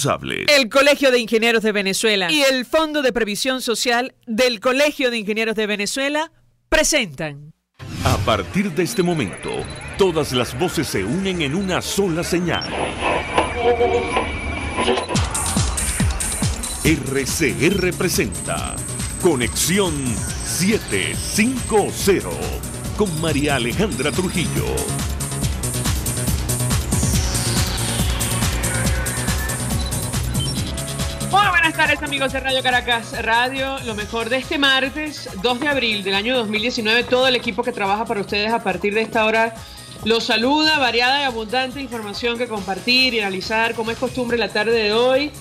El Colegio de Ingenieros de Venezuela y el Fondo de Previsión Social del Colegio de Ingenieros de Venezuela presentan. A partir de este momento, todas las voces se unen en una sola señal. RCR presenta Conexión 750 con María Alejandra Trujillo. Muy buenas tardes, amigos de Radio Caracas Radio. Lo mejor de este martes 2 de abril del año 2019. Todo el equipo que trabaja para ustedes a partir de esta hora los saluda. Variada y abundante información que compartir y analizar, como es costumbre la tarde de hoy.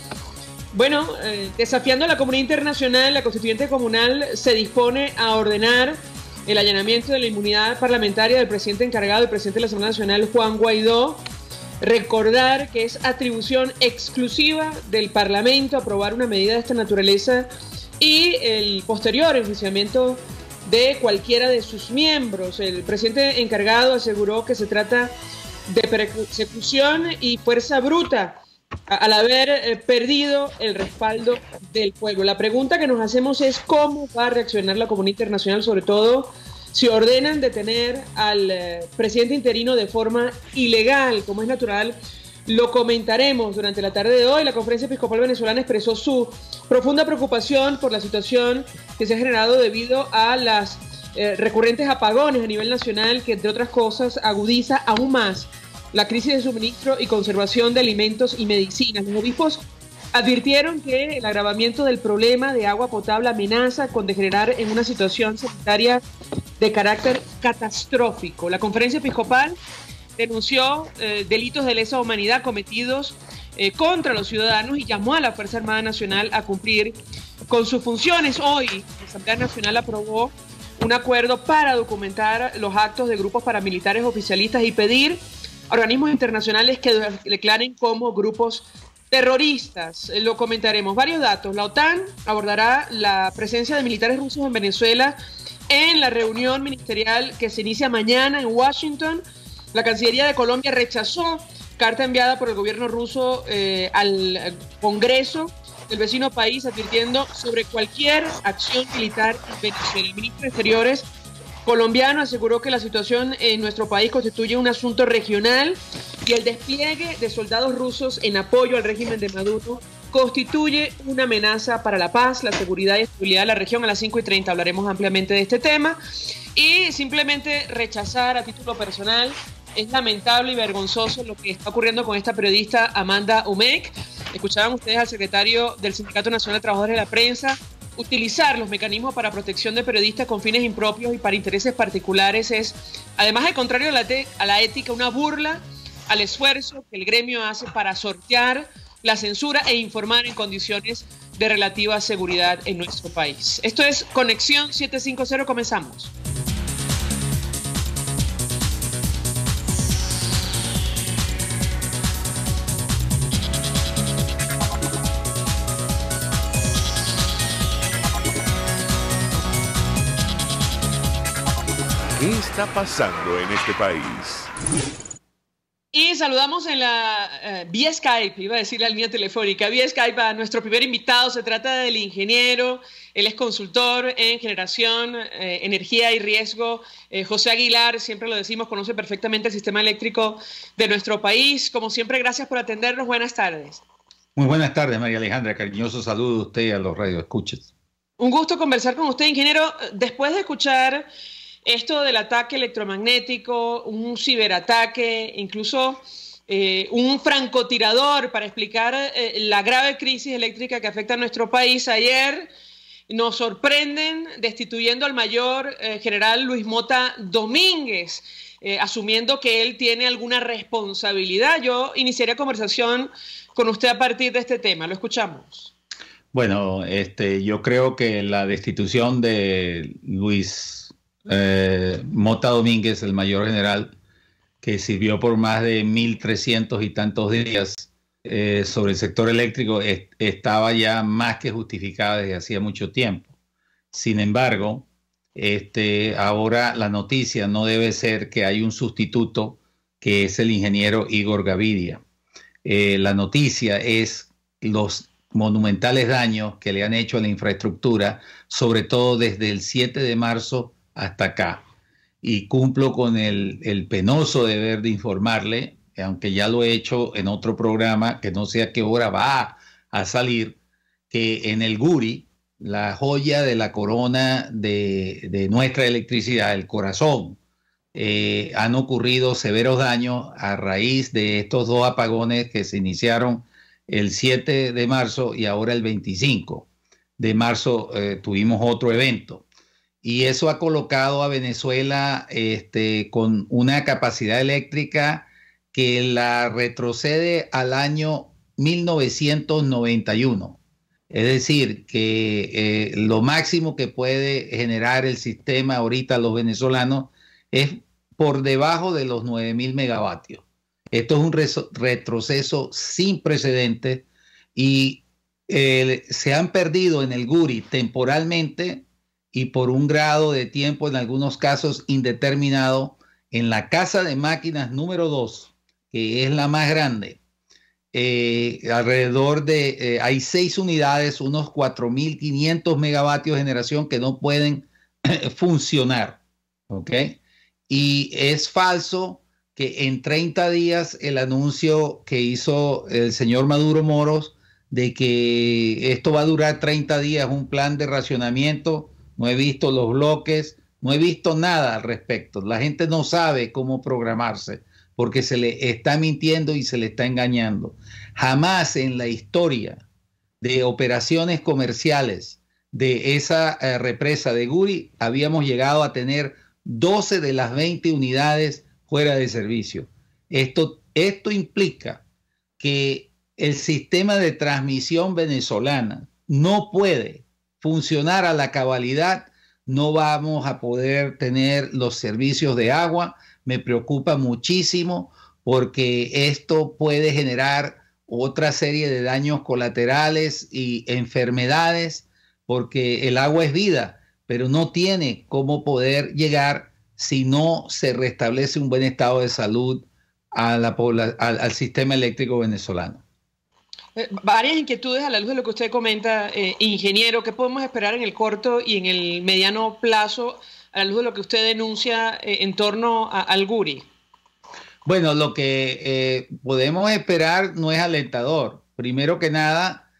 Bueno, desafiando a la comunidad internacional, la Constituyente Comunal se dispone a ordenar el allanamiento de la inmunidad parlamentaria del presidente encargado, el presidente de la Asamblea Nacional, Juan Guaidó. Recordar que es atribución exclusiva del Parlamento aprobar una medida de esta naturaleza y el posterior enjuiciamiento de cualquiera de sus miembros. El presidente encargado aseguró que se trata de persecución y fuerza bruta al haber perdido el respaldo del pueblo. La pregunta que nos hacemos es cómo va a reaccionar la comunidad internacional, sobre todo si ordenan detener al presidente interino de forma ilegal, como es natural. Lo comentaremos durante la tarde de hoy. La Conferencia Episcopal Venezolana expresó su profunda preocupación por la situación que se ha generado debido a las recurrentes apagones a nivel nacional, que entre otras cosas agudiza aún más la crisis de suministro y conservación de alimentos y medicinas. Los obispos advirtieron que el agravamiento del problema de agua potable amenaza con degenerar en una situación sanitaria de carácter catastrófico. La Conferencia Episcopal denunció delitos de lesa humanidad cometidos contra los ciudadanos y llamó a la Fuerza Armada Nacional a cumplir con sus funciones. Hoy, la Asamblea Nacional aprobó un acuerdo para documentar los actos de grupos paramilitares oficialistas y pedir a organismos internacionales que declaren como grupos terroristas. Lo comentaremos. Varios datos. La OTAN abordará la presencia de militares rusos en Venezuela en la reunión ministerial que se inicia mañana en Washington. La Cancillería de Colombia rechazó carta enviada por el gobierno ruso al Congreso del vecino país, advirtiendo sobre cualquier acción militar en Venezuela. El ministro de Exteriores colombiano aseguró que la situación en nuestro país constituye un asunto regional y el despliegue de soldados rusos en apoyo al régimen de Maduro constituye una amenaza para la paz, la seguridad y estabilidad de la región. A las 5:30 hablaremos ampliamente de este tema. Y simplemente rechazar a título personal, es lamentable y vergonzoso lo que está ocurriendo con esta periodista Amanda Umek. Escuchaban ustedes al secretario del Sindicato Nacional de Trabajadores de la Prensa. Utilizar los mecanismos para protección de periodistas con fines impropios y para intereses particulares es, además de contrario a la ética, una burla al esfuerzo que el gremio hace para sortear la censura e informar en condiciones de relativa seguridad en nuestro país. Esto es Conexión 750, comenzamos. ¿Qué está pasando en este país? Y saludamos en la vía Skype, iba a decir la línea telefónica, vía Skype a nuestro primer invitado. Se trata del ingeniero, él es consultor en generación, energía y riesgo, José Aguilar, siempre lo decimos, conoce perfectamente el sistema eléctrico de nuestro país. Como siempre, gracias por atendernos, buenas tardes. Muy buenas tardes, María Alejandra, cariñoso saludo a usted y a los radioescuchas. Un gusto conversar con usted, ingeniero. Después de escuchar esto del ataque electromagnético, un ciberataque, incluso un francotirador para explicar la grave crisis eléctrica que afecta a nuestro país, ayer nos sorprenden destituyendo al mayor general Luis Mota Domínguez, asumiendo que él tiene alguna responsabilidad. Yo iniciaría conversación con usted a partir de este tema. Lo escuchamos. Bueno, yo creo que la destitución de Luis Mota Domínguez, el mayor general, que sirvió por más de 1.300 y tantos días sobre el sector eléctrico, estaba ya más que justificada desde hacía mucho tiempo. Sin embargo, ahora la noticia no debe ser que hay un sustituto, que es el ingeniero Igor Gavidia. La noticia es los monumentales daños que le han hecho a la infraestructura, sobre todo desde el 7 de marzo hasta acá. Y cumplo con el penoso deber de informarle, aunque ya lo he hecho en otro programa, que no sé a qué hora va a salir, que en el Guri, la joya de la corona de nuestra electricidad, el corazón, han ocurrido severos daños a raíz de estos dos apagones que se iniciaron el 7 de marzo y ahora el 25 de marzo tuvimos otro evento. Y eso ha colocado a Venezuela con una capacidad eléctrica que la retrocede al año 1991. Es decir, que lo máximo que puede generar el sistema ahorita los venezolanos es por debajo de los 9.000 megavatios. Esto es un retroceso sin precedentes y se han perdido en el Guri temporalmente y por un grado de tiempo, en algunos casos indeterminado, en la casa de máquinas número 2, que es la más grande. Alrededor de, hay 6 unidades, unos 4.500 megavatios de generación que no pueden funcionar, ¿ok? Y es falso que en 30 días el anuncio que hizo el señor Maduro Moros de que esto va a durar 30 días, un plan de racionamiento, no he visto los bloques, no he visto nada al respecto. La gente no sabe cómo programarse, porque se le está mintiendo y se le está engañando. Jamás en la historia de operaciones comerciales de esa represa de Guri habíamos llegado a tener 12 de las 20 unidades fuera de servicio. Esto implica que el sistema de transmisión venezolana no puede funcionar a la cabalidad, no vamos a poder tener los servicios de agua. Me preocupa muchísimo porque esto puede generar otra serie de daños colaterales y enfermedades, porque el agua es vida, pero no tiene cómo poder llegar si no se restablece un buen estado de salud al sistema eléctrico venezolano. Varias inquietudes a la luz de lo que usted comenta, ingeniero. ¿Qué podemos esperar en el corto y en el mediano plazo a la luz de lo que usted denuncia en torno al Guri? Bueno, lo que podemos esperar no es alentador. Primero que nada,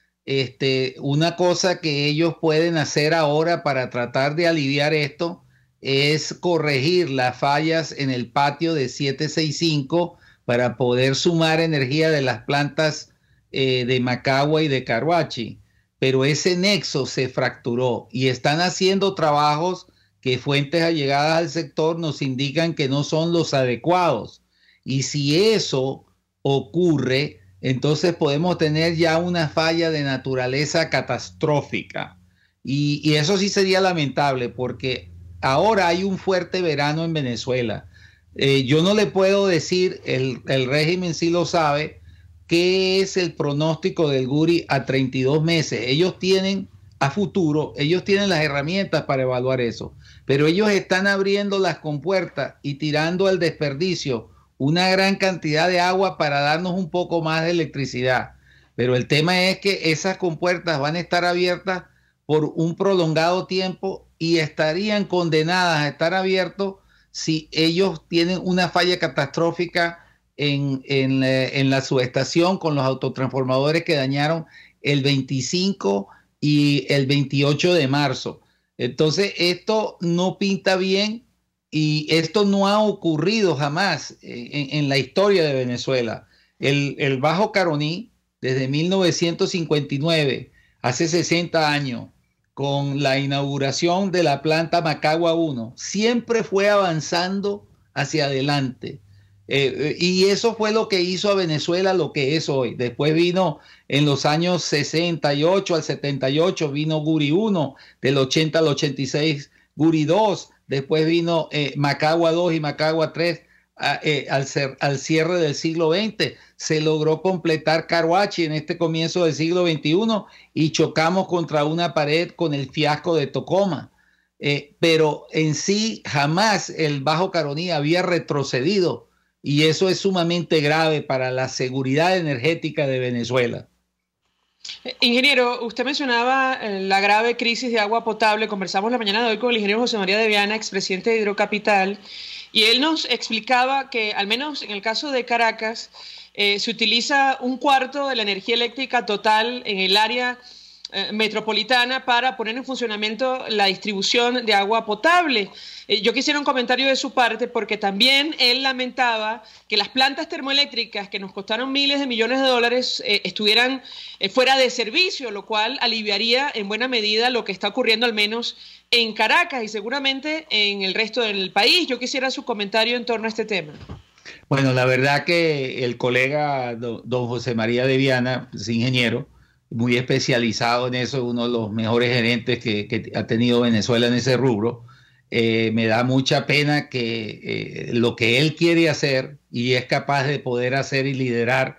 una cosa que ellos pueden hacer ahora para tratar de aliviar esto es corregir las fallas en el patio de 765 para poder sumar energía de las plantas de Macagua y de Caruachi. Pero ese nexo se fracturó y están haciendo trabajos que fuentes allegadas al sector nos indican que no son los adecuados. Y si eso ocurre, entonces podemos tener ya una falla de naturaleza catastrófica. Y eso sí sería lamentable, porque ahora hay un fuerte verano en Venezuela. Yo no le puedo decir, el régimen sí lo sabe, qué es el pronóstico del Guri a 32 meses. Ellos tienen a futuro, ellos tienen las herramientas para evaluar eso, pero ellos están abriendo las compuertas y tirando al desperdicio una gran cantidad de agua para darnos un poco más de electricidad. Pero el tema es que esas compuertas van a estar abiertas por un prolongado tiempo y estarían condenadas a estar abiertos si ellos tienen una falla catastrófica en la subestación con los autotransformadores que dañaron el 25 y el 28 de marzo. Entonces esto no pinta bien y esto no ha ocurrido jamás en la historia de Venezuela. El Bajo Caroní, desde 1959, hace 60 años, con la inauguración de la planta Macagua 1, siempre fue avanzando hacia adelante. Y eso fue lo que hizo a Venezuela lo que es hoy. Después vino en los años 68 al 78, vino Guri 1, del 80 al 86 Guri 2, después vino Macagua 2 y Macagua 3 al cierre del siglo XX. Se logró completar Caruachi en este comienzo del siglo XXI y chocamos contra una pared con el fiasco de Tocoma. Pero en sí jamás el Bajo Caroní había retrocedido. Y eso es sumamente grave para la seguridad energética de Venezuela. Ingeniero, usted mencionaba la grave crisis de agua potable. Conversamos la mañana de hoy con el ingeniero José María de Viana, expresidente de Hidrocapital, y él nos explicaba que, al menos en el caso de Caracas, se utiliza un cuarto de la energía eléctrica total en el área metropolitana para poner en funcionamiento la distribución de agua potable. Yo quisiera un comentario de su parte, porque también él lamentaba que las plantas termoeléctricas que nos costaron miles de millones de dólares estuvieran fuera de servicio, lo cual aliviaría en buena medida lo que está ocurriendo al menos en Caracas y seguramente en el resto del país. Yo quisiera su comentario en torno a este tema. Bueno, la verdad que el colega don José María de Viana, es ingeniero, muy especializado en eso, uno de los mejores gerentes que ha tenido Venezuela en ese rubro. Me da mucha pena que lo que él quiere hacer y es capaz de poder hacer y liderar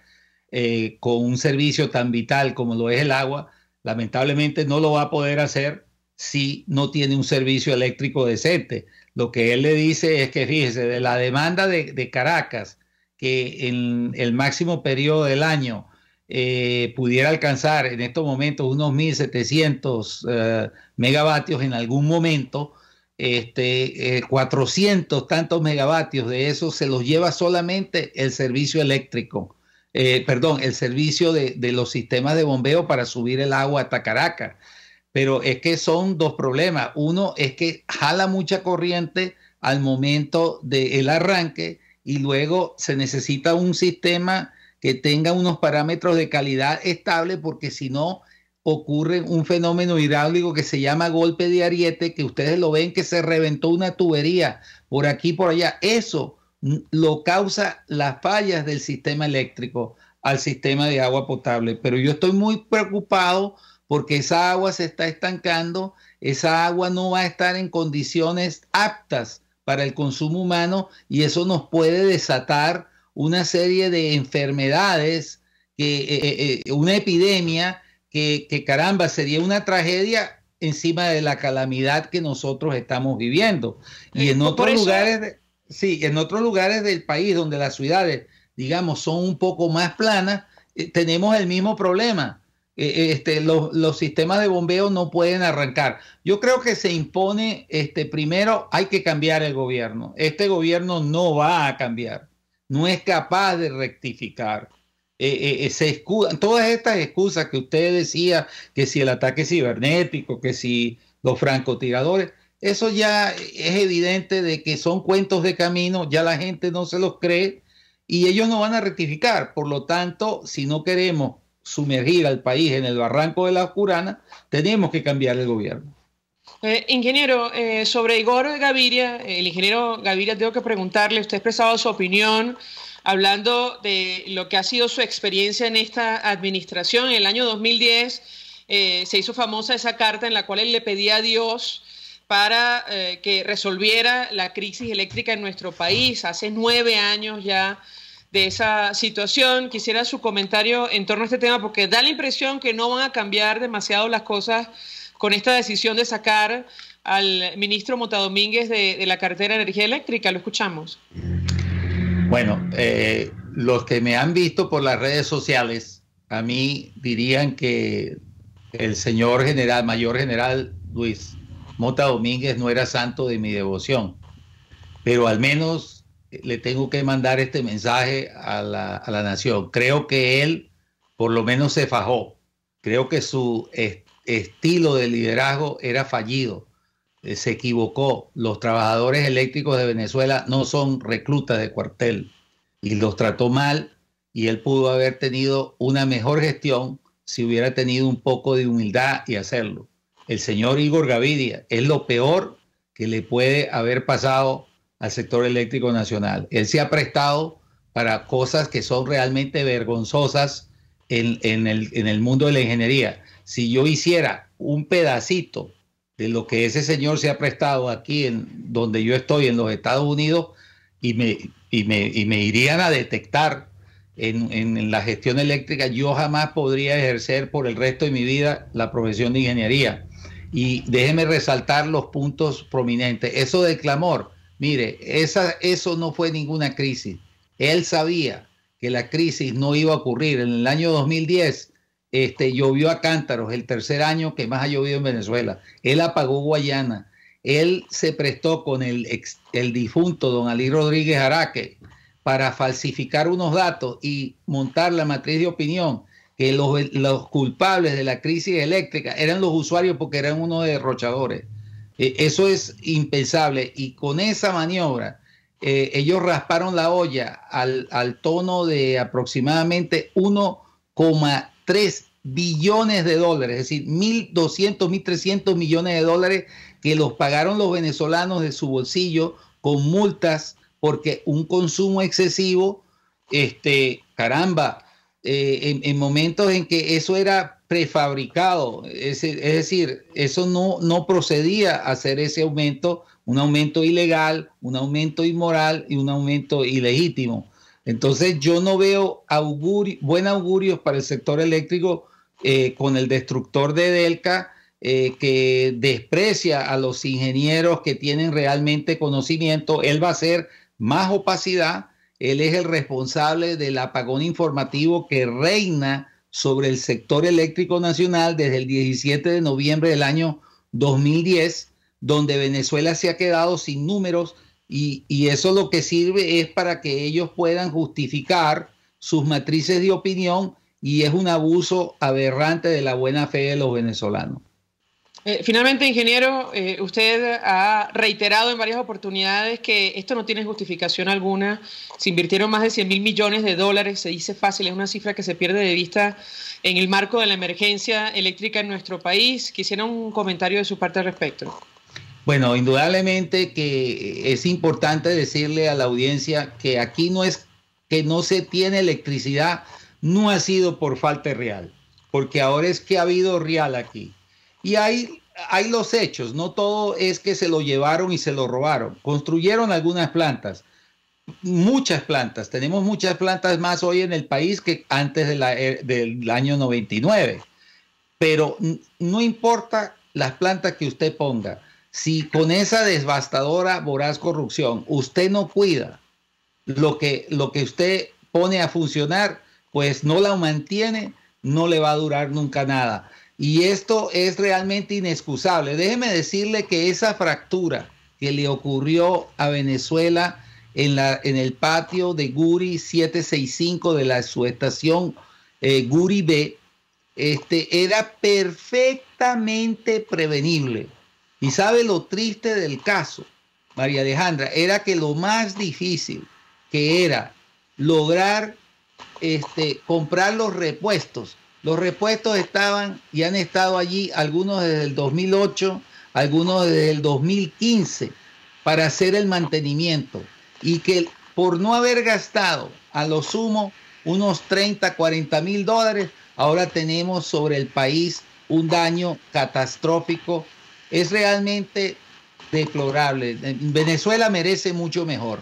con un servicio tan vital como lo es el agua, lamentablemente no lo va a poder hacer si no tiene un servicio eléctrico decente. Lo que él le dice es que, fíjese, de la demanda de Caracas, que en el máximo periodo del año pudiera alcanzar en estos momentos unos 1.700 megavatios en algún momento, 400 tantos megavatios de eso se los lleva solamente el servicio eléctrico, el servicio de los sistemas de bombeo para subir el agua hasta Caracas. Pero es que son dos problemas. Uno es que jala mucha corriente al momento del arranque y luego se necesita un sistema que tenga unos parámetros de calidad estable, porque si no ocurre un fenómeno hidráulico que se llama golpe de ariete, que ustedes lo ven que se reventó una tubería por aquí y por allá. Eso lo causa las fallas del sistema eléctrico al sistema de agua potable. Pero yo estoy muy preocupado porque esa agua se está estancando, esa agua no va a estar en condiciones aptas para el consumo humano y eso nos puede desatar una serie de enfermedades, una epidemia que caramba, sería una tragedia encima de la calamidad que nosotros estamos viviendo. Y en otros lugares, en otros lugares del país donde las ciudades, digamos, son un poco más planas, tenemos el mismo problema. Los sistemas de bombeo no pueden arrancar. Yo creo que se impone, primero hay que cambiar el gobierno. Este gobierno no va a cambiar, no es capaz de rectificar. Todas estas excusas que usted decía, que si el ataque cibernético, que si los francotiradores, eso ya es evidente de que son cuentos de camino, ya la gente no se los cree y ellos no van a rectificar. Por lo tanto, si no queremos sumergir al país en el barranco de la oscurana, tenemos que cambiar el gobierno. Ingeniero, sobre Igor Gaviria, el ingeniero Gaviria, tengo que preguntarle, usted ha expresado su opinión hablando de lo que ha sido su experiencia en esta administración. En el año 2010 se hizo famosa esa carta en la cual él le pedía a Dios para que resolviera la crisis eléctrica en nuestro país. Hace 9 años ya de esa situación. Quisiera su comentario en torno a este tema, porque da la impresión que no van a cambiar demasiado las cosas con esta decisión de sacar al ministro Mota Domínguez de la cartera de energía eléctrica. Lo escuchamos. Bueno, los que me han visto por las redes sociales, a mí dirían que el señor mayor general Luis Mota Domínguez no era santo de mi devoción, pero al menos le tengo que mandar este mensaje a la nación. Creo que él por lo menos se fajó. Creo que su estilo de liderazgo era fallido. Se equivocó. Los trabajadores eléctricos de Venezuela no son reclutas de cuartel y los trató mal, y él pudo haber tenido una mejor gestión si hubiera tenido un poco de humildad y hacerlo. El señor Igor Gaviria es lo peor que le puede haber pasado al sector eléctrico nacional. Él se ha prestado para cosas que son realmente vergonzosas en el mundo de la ingeniería. Si yo hiciera un pedacito de lo que ese señor se ha prestado aquí donde yo estoy, en los Estados Unidos, y me irían a detectar en la gestión eléctrica, yo jamás podría ejercer por el resto de mi vida la profesión de ingeniería. Y déjeme resaltar los puntos prominentes. Eso del clamor, mire, eso no fue ninguna crisis. Él sabía que la crisis no iba a ocurrir. En el año 2010 llovió a cántaros, el tercer año que más ha llovido en Venezuela. Él apagó Guayana. Él se prestó con el difunto don Ali Rodríguez Araque para falsificar unos datos y montar la matriz de opinión que los culpables de la crisis eléctrica eran los usuarios porque eran unos derrochadores. Eso es impensable. Y con esa maniobra, ellos rasparon la olla al tono de aproximadamente 1,3 billones de dólares, es decir, 1.200, 1.300 millones de dólares que los pagaron los venezolanos de su bolsillo con multas porque un consumo excesivo, en momentos en que eso era prefabricado, es decir, eso no procedía a hacer ese aumento, un aumento ilegal, un aumento inmoral y un aumento ilegítimo. Entonces yo no veo buen augurios para el sector eléctrico con el destructor de Delca, que desprecia a los ingenieros que tienen realmente conocimiento. Él va a hacer más opacidad. Él es el responsable del apagón informativo que reina sobre el sector eléctrico nacional desde el 17 de noviembre del año 2010, donde Venezuela se ha quedado sin números y eso lo que sirve es para que ellos puedan justificar sus matrices de opinión y es un abuso aberrante de la buena fe de los venezolanos. Finalmente, ingeniero, usted ha reiterado en varias oportunidades que esto no tiene justificación alguna. Se invirtieron más de 100.000 millones de dólares, se dice fácil, es una cifra que se pierde de vista en el marco de la emergencia eléctrica en nuestro país. Quisiera un comentario de su parte al respecto. Bueno, indudablemente que es importante decirle a la audiencia que aquí no es que no se tiene electricidad, no ha sido por falta real, porque ahora es que ha habido real aquí. Y hay los hechos, no todo es que se lo llevaron y se lo robaron. Construyeron algunas plantas, muchas plantas. Tenemos muchas plantas más hoy en el país que antes del año 99. Pero no importa las plantas que usted ponga, si con esa devastadora, voraz corrupción usted no cuida lo que usted pone a funcionar, pues no la mantiene, no le va a durar nunca nada. Y esto es realmente inexcusable. Déjeme decirle que esa fractura que le ocurrió a Venezuela en el patio de Guri 765 de la subestación Guri B, era perfectamente prevenible. Y sabe lo triste del caso, María Alejandra, era que lo más difícil que era lograr comprar los repuestos. Los repuestos estaban y han estado allí, algunos desde el 2008, algunos desde el 2015, para hacer el mantenimiento. Y que por no haber gastado a lo sumo unos 30, 40 mil dólares, ahora tenemos sobre el país un daño catastrófico. Es realmente deplorable. Venezuela merece mucho mejor.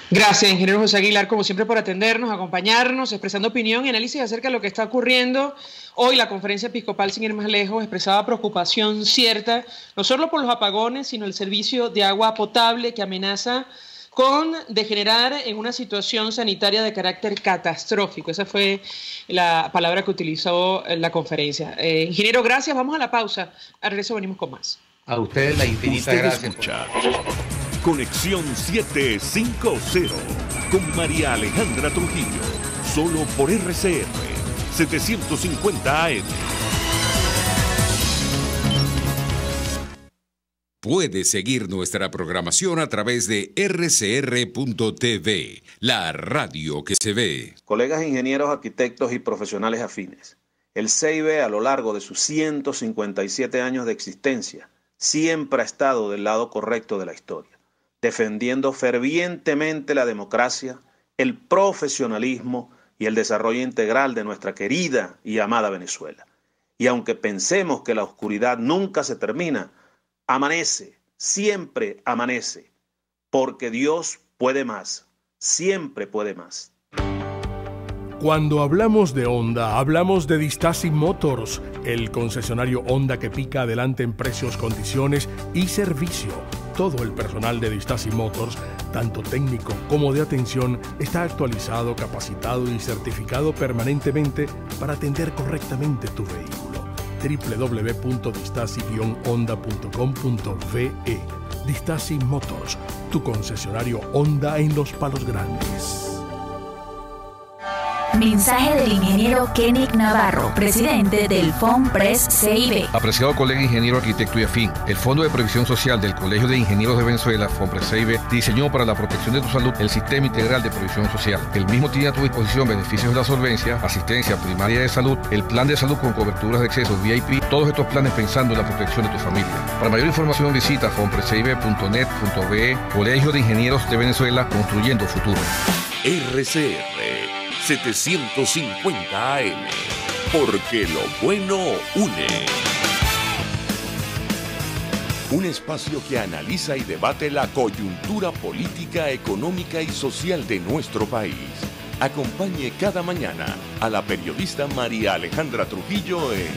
Gracias, ingeniero José Aguilar, como siempre, por atendernos, acompañarnos, expresando opinión y análisis acerca de lo que está ocurriendo. Hoy la Conferencia Episcopal, sin ir más lejos, expresaba preocupación cierta, no solo por los apagones, sino el servicio de agua potable que amenaza con degenerar en una situación sanitaria de carácter catastrófico. Esa fue la palabra que utilizó la conferencia. Ingeniero, gracias. Vamos a la pausa. Al regreso venimos con más. A ustedes la infinita gracias. Escucha Conexión 750 con María Alejandra Trujillo, solo por RCR 750 AM. Puede seguir nuestra programación a través de rcr.tv, la radio que se ve. Colegas ingenieros, arquitectos y profesionales afines, el CIB a lo largo de sus 157 años de existencia siempre ha estado del lado correcto de la historia, defendiendo fervientemente la democracia, el profesionalismo y el desarrollo integral de nuestra querida y amada Venezuela. Y aunque pensemos que la oscuridad nunca se termina, amanece, siempre amanece, porque Dios puede más, siempre puede más. Cuando hablamos de Honda, hablamos de Distasi Motors, el concesionario Honda que pica adelante en precios, condiciones y servicio. Todo el personal de Distaci Motors, tanto técnico como de atención, está actualizado, capacitado y certificado permanentemente para atender correctamente tu vehículo. www.distaci-honda.com.ve. Distaci Motors, tu concesionario Honda en Los Palos Grandes. Mensaje del ingeniero Kenick Navarro, presidente del FOMPRES CIB. Apreciado colega ingeniero, arquitecto y afín, el Fondo de Previsión Social del Colegio de Ingenieros de Venezuela, FOMPRES CIB, diseñó para la protección de tu salud el Sistema Integral de Previsión Social. El mismo tiene a tu disposición beneficios de la solvencia, asistencia primaria de salud, el plan de salud con coberturas de acceso VIP, todos estos planes pensando en la protección de tu familia. Para mayor información visita fomprescib.net.be. Colegio de Ingenieros de Venezuela, construyendo futuro. RCR 750 AM, porque lo bueno une. Un espacio que analiza y debate la coyuntura política, económica y social de nuestro país. Acompañe cada mañana a la periodista María Alejandra Trujillo en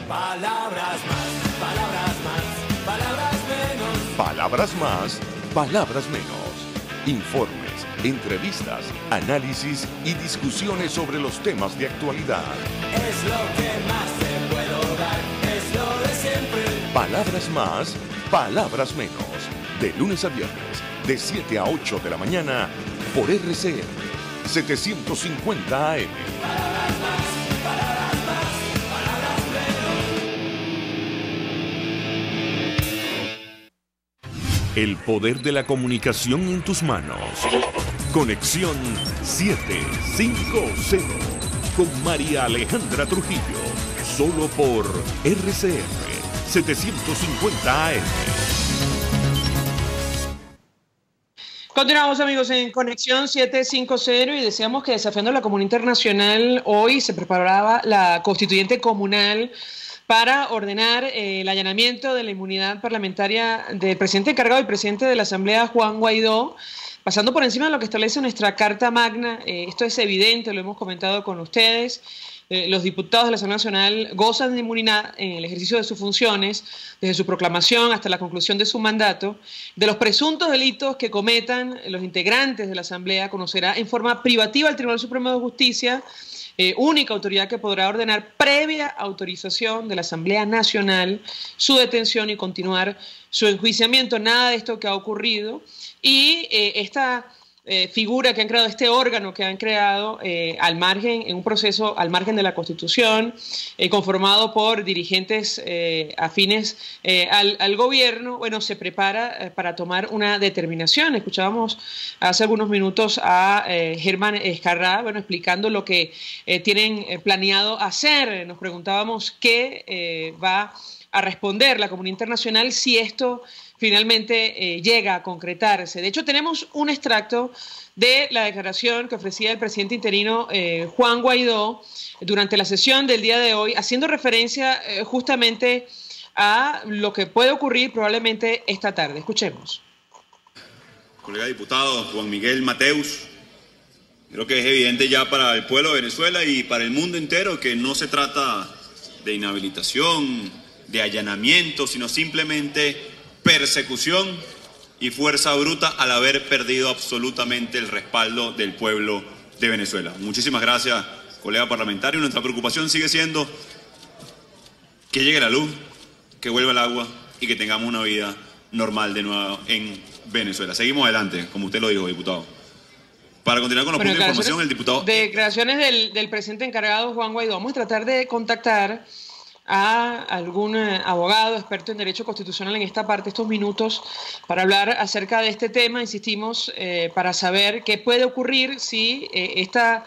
Palabras más, palabras más, palabras menos. Palabras más, palabras menos. Informes, entrevistas, análisis y discusiones sobre los temas de actualidad. Es lo que más te puedo dar, es lo de siempre. Palabras más, palabras menos. De lunes a viernes, de 7 a 8 de la mañana, por RCR 750 AM. Palabras más, palabras más, palabras menos. El poder de la comunicación en tus manos. Conexión 750 con María Alejandra Trujillo. Solo por RCR 750 AM. Continuamos, amigos, en Conexión 750 y deseamos que, desafiando la comunidad internacional, hoy se preparaba la constituyente comunal para ordenar el allanamiento de la inmunidad parlamentaria del presidente encargado y presidente de la Asamblea, Juan Guaidó, pasando por encima de lo que establece nuestra Carta Magna. Esto es evidente, lo hemos comentado con ustedes. Los diputados de la Asamblea Nacional gozan de inmunidad en el ejercicio de sus funciones, desde su proclamación hasta la conclusión de su mandato. De los presuntos delitos que cometan los integrantes de la Asamblea, conocerá en forma privativa el Tribunal Supremo de Justicia, única autoridad que podrá ordenar, previa autorización de la Asamblea Nacional, su detención y continuar su enjuiciamiento. Nada de esto que ha ocurrido. Y esta figura que han creado, este órgano que han creado al margen, en un proceso al margen de la Constitución, conformado por dirigentes afines al gobierno, bueno, se prepara para tomar una determinación. Escuchábamos hace algunos minutos a Germán Escarrá, bueno, explicando lo que tienen planeado hacer. Nos preguntábamos qué va a responder la comunidad internacional si esto finalmente llega a concretarse. De hecho, tenemos un extracto de la declaración que ofrecía el presidente interino Juan Guaidó durante la sesión del día de hoy, haciendo referencia justamente a lo que puede ocurrir probablemente esta tarde. Escuchemos. Colega diputado Juan Miguel Mateus, creo que es evidente ya para el pueblo de Venezuela y para el mundo entero que no se trata de inhabilitación, de allanamiento, sino simplemente persecución y fuerza bruta al haber perdido absolutamente el respaldo del pueblo de Venezuela. Muchísimas gracias, colega parlamentario. Nuestra preocupación sigue siendo que llegue la luz, que vuelva el agua y que tengamos una vida normal de nuevo en Venezuela. Seguimos adelante, como usted lo dijo, diputado. Para continuar con los puntos de información, el diputado... Declaraciones del presidente encargado, Juan Guaidó. Vamos a tratar de contactar a algún abogado experto en derecho constitucional en esta parte, estos minutos, para hablar acerca de este tema, insistimos, para saber qué puede ocurrir si esta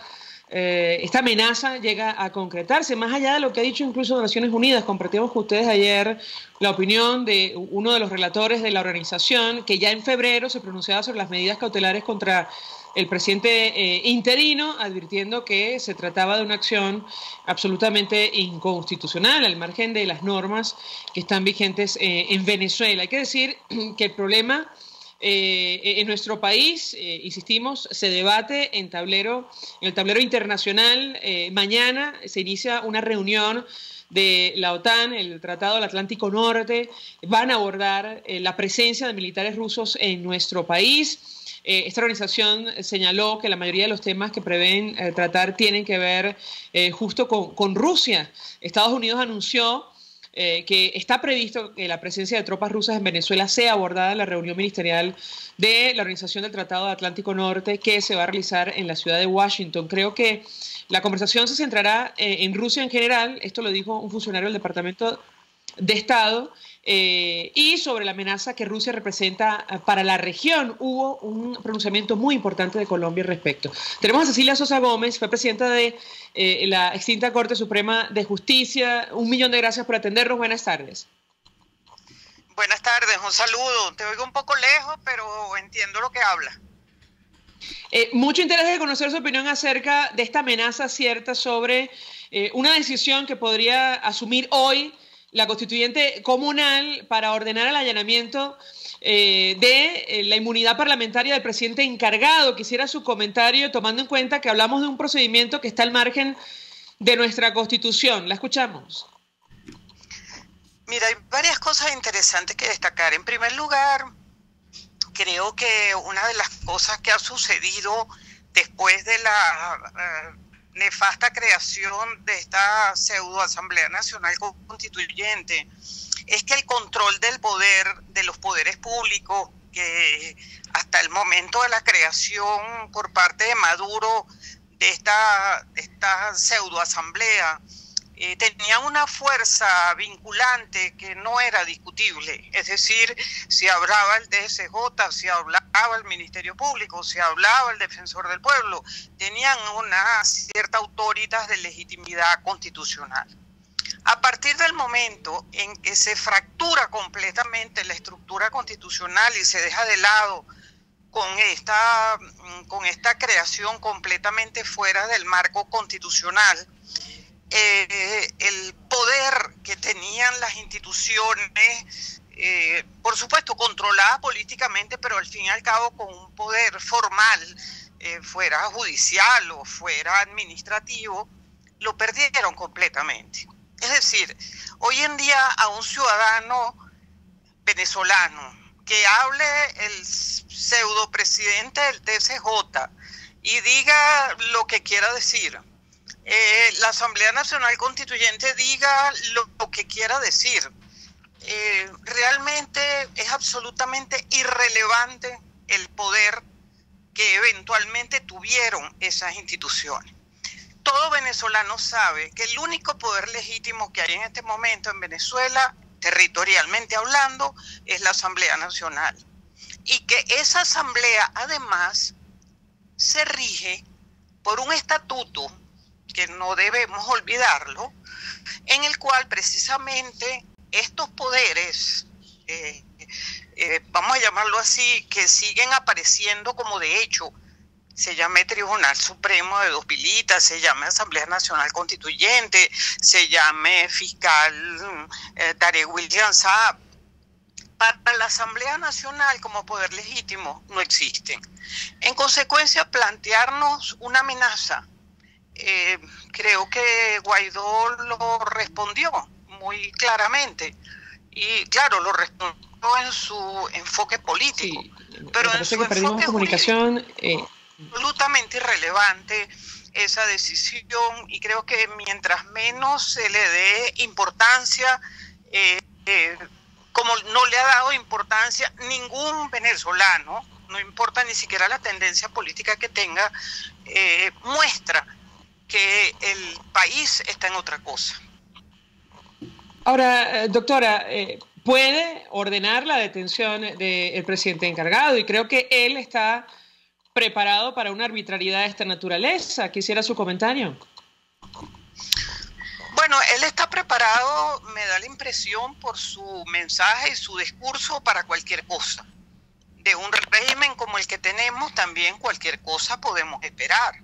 amenaza llega a concretarse, más allá de lo que ha dicho incluso Naciones Unidas. Compartimos con ustedes ayer la opinión de uno de los relatores de la organización, que ya en febrero se pronunciaba sobre las medidas cautelares contra el presidente interino, advirtiendo que se trataba de una acción absolutamente inconstitucional, al margen de las normas que están vigentes en Venezuela. Hay que decir que el problema en nuestro país, insistimos, se debate en el tablero internacional. Mañana se inicia una reunión de la OTAN, el Tratado del Atlántico Norte. Van a abordar la presencia de militares rusos en nuestro país. Esta organización señaló que la mayoría de los temas que prevén tratar tienen que ver justo con Rusia. Estados Unidos anunció que está previsto que la presencia de tropas rusas en Venezuela sea abordada en la reunión ministerial de la Organización del Tratado del Atlántico Norte que se va a realizar en la ciudad de Washington. Creo que la conversación se centrará en Rusia en general, esto lo dijo un funcionario del Departamento de Estado, y sobre la amenaza que Rusia representa para la región. Hubo un pronunciamiento muy importante de Colombia al respecto. Tenemos a Cecilia Sosa Gómez, fue presidenta de la extinta Corte Suprema de Justicia. 1.000.000 de gracias por atendernos. Buenas tardes. Buenas tardes, un saludo. Te oigo un poco lejos, pero entiendo lo que habla. Mucho interés de conocer su opinión acerca de esta amenaza cierta sobre una decisión que podría asumir hoy la constituyente comunal para ordenar el allanamiento de la inmunidad parlamentaria del presidente encargado. Quisiera su comentario, tomando en cuenta que hablamos de un procedimiento que está al margen de nuestra Constitución. La escuchamos. Mira, hay varias cosas interesantes que destacar. En primer lugar, creo que una de las cosas que ha sucedido después de la nefasta creación de esta pseudo Asamblea Nacional Constituyente es que el control del poder, de los poderes públicos, que hasta el momento de la creación por parte de Maduro de esta pseudo asamblea, tenía una fuerza vinculante que no era discutible. Es decir, si hablaba el TSJ, si hablaba el Ministerio Público, si hablaba el Defensor del Pueblo, tenían una cierta autoridad de legitimidad constitucional. A partir del momento en que se fractura completamente la estructura constitucional y se deja de lado con esta creación completamente fuera del marco constitucional, el poder que tenían las instituciones, por supuesto controlada políticamente, pero al fin y al cabo con un poder formal, fuera judicial o fuera administrativo, lo perdieron completamente. Es decir, hoy en día a un ciudadano venezolano que hable el pseudo presidente del TSJ y diga lo que quiera decir, la Asamblea Nacional Constituyente diga lo que quiera decir, realmente es absolutamente irrelevante el poder que eventualmente tuvieron esas instituciones. Todo venezolano sabe que el único poder legítimo que hay en este momento en Venezuela, territorialmente hablando, es la Asamblea Nacional. Y que esa asamblea, además, se rige por un estatuto, que no debemos olvidarlo, en el cual precisamente estos poderes, vamos a llamarlo así, que siguen apareciendo como de hecho, se llame Tribunal Supremo de Dos Pilitas, se llame Asamblea Nacional Constituyente, se llame Fiscal Tarek William Saab, para la Asamblea Nacional como poder legítimo no existen. En consecuencia, plantearnos una amenaza, creo que Guaidó lo respondió muy claramente, y claro, lo respondió en su enfoque político, sí, pero en su enfoque comunicación absolutamente irrelevante esa decisión, y creo que mientras menos se le dé importancia, como no le ha dado importancia ningún venezolano, no importa ni siquiera la tendencia política que tenga, muestra que el país está en otra cosa. Ahora, doctora, puede ordenar la detención del presidente encargado, y creo que él está preparado para una arbitrariedad de esta naturaleza. Quisiera su comentario. Bueno, él está preparado, me da la impresión, por su mensaje y su discurso para cualquier cosa. De un régimen como el que tenemos, también cualquier cosa podemos esperar.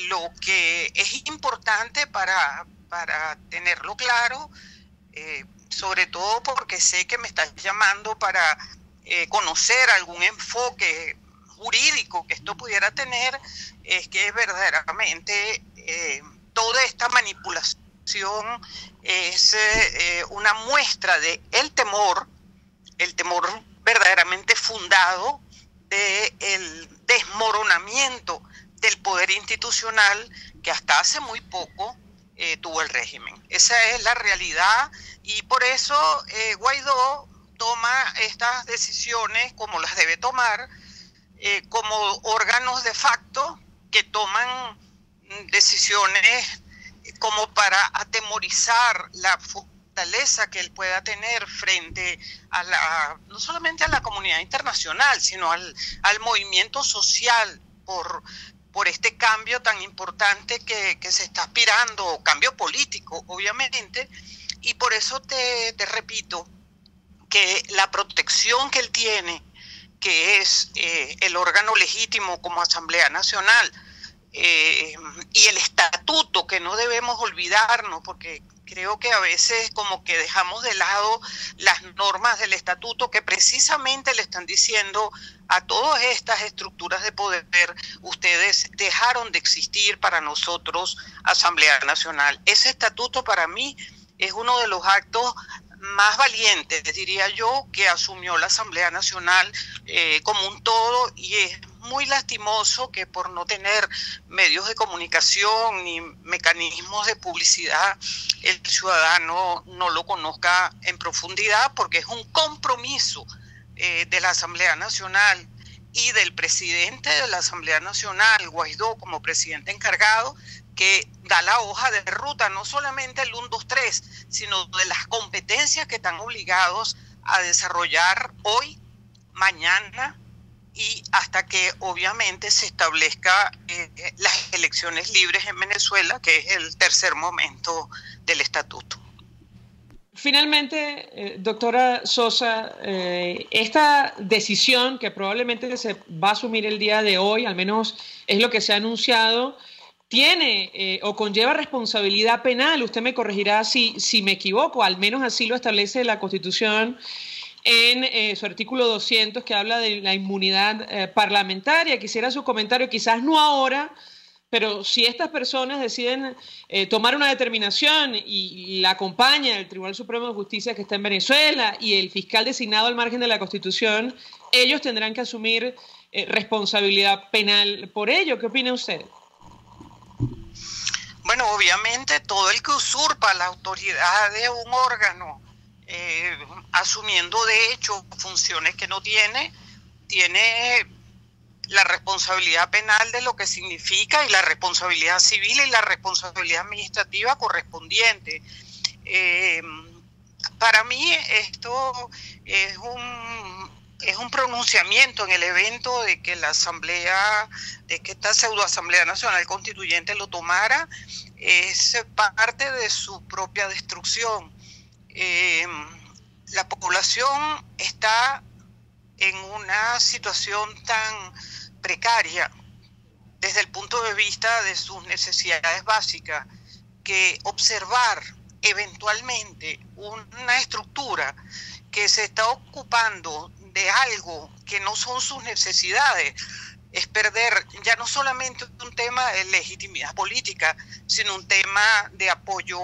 Lo que es importante para tenerlo claro, sobre todo porque sé que me estás llamando para conocer algún enfoque jurídico que esto pudiera tener, es que verdaderamente toda esta manipulación es una muestra de el temor verdaderamente fundado del desmoronamiento del poder institucional que hasta hace muy poco tuvo el régimen. Esa es la realidad, y por eso Guaidó toma estas decisiones como las debe tomar, como órganos de facto que toman decisiones como para atemorizar la fortaleza que él pueda tener frente a no solamente a la comunidad internacional, sino al movimiento social por este cambio tan importante que se está aspirando, cambio político, obviamente. Y por eso te repito que la protección que él tiene, que es el órgano legítimo como Asamblea Nacional, y el estatuto, que no debemos olvidarnos, porque creo que a veces como que dejamos de lado las normas del estatuto que precisamente le están diciendo a todas estas estructuras de poder: ustedes dejaron de existir para nosotros, Asamblea Nacional. Ese estatuto para mí es uno de los actos más valientes, diría yo, que asumió la Asamblea Nacional como un todo, y es muy lastimoso que por no tener medios de comunicación ni mecanismos de publicidad, el ciudadano no lo conozca en profundidad, porque es un compromiso de la Asamblea Nacional y del presidente de la Asamblea Nacional, Guaidó, como presidente encargado, que da la hoja de ruta, no solamente el 1, 2, 3, sino de las competencias que están obligados a desarrollar hoy, mañana, y hasta que obviamente se establezca las elecciones libres en Venezuela, que es el tercer momento del estatuto. Finalmente, doctora Sosa, esta decisión que probablemente se va a asumir el día de hoy, al menos es lo que se ha anunciado, tiene o conlleva responsabilidad penal. Usted me corregirá si me equivoco, al menos así lo establece la Constitución en su artículo 200, que habla de la inmunidad parlamentaria. Quisiera su comentario, quizás no ahora, pero si estas personas deciden tomar una determinación y la acompaña el Tribunal Supremo de Justicia que está en Venezuela y el fiscal designado al margen de la Constitución, ellos tendrán que asumir responsabilidad penal por ello. ¿Qué opina usted? Bueno, obviamente todo el que usurpa la autoridad de un órgano, asumiendo de hecho funciones que no tiene la responsabilidad penal de lo que significa, y la responsabilidad civil y la responsabilidad administrativa correspondiente. Para mí esto es un pronunciamiento en el evento de que la Asamblea, de que esta pseudoasamblea nacional constituyente lo tomara, es parte de su propia destrucción. La población está en una situación tan precaria desde el punto de vista de sus necesidades básicas, que observar eventualmente una estructura que se está ocupando de algo que no son sus necesidades es perder ya no solamente un tema de legitimidad política, sino un tema de apoyo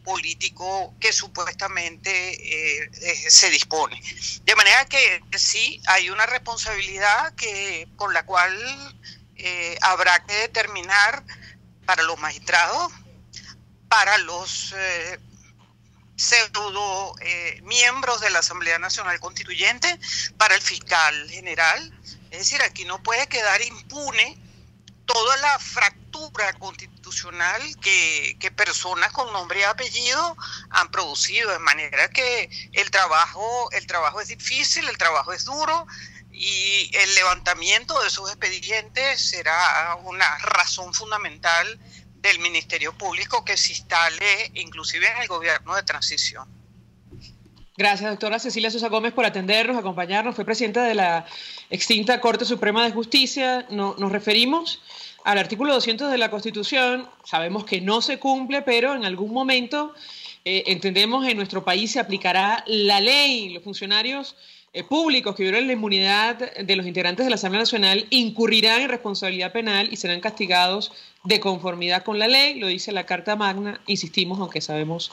político que supuestamente se dispone. De manera que sí, hay una responsabilidad con la cual habrá que determinar para los magistrados, para los pseudo miembros de la Asamblea Nacional Constituyente, para el fiscal general. Es decir, aquí no puede quedar impune toda la fractura constitucional que personas con nombre y apellido han producido, de manera que el trabajo es difícil, el trabajo es duro, y el levantamiento de esos expedientes será una razón fundamental del Ministerio Público que se instale inclusive en el gobierno de transición. Gracias, doctora Cecilia Sosa Gómez, por atendernos, acompañarnos. Fue presidenta de la extinta Corte Suprema de Justicia. Nos referimos al artículo 200 de la Constitución. Sabemos que no se cumple, pero en algún momento entendemos en nuestro país se aplicará la ley. Los funcionarios públicos que violen la inmunidad de los integrantes de la Asamblea Nacional incurrirán en responsabilidad penal y serán castigados de conformidad con la ley, lo dice la Carta Magna, insistimos, aunque sabemos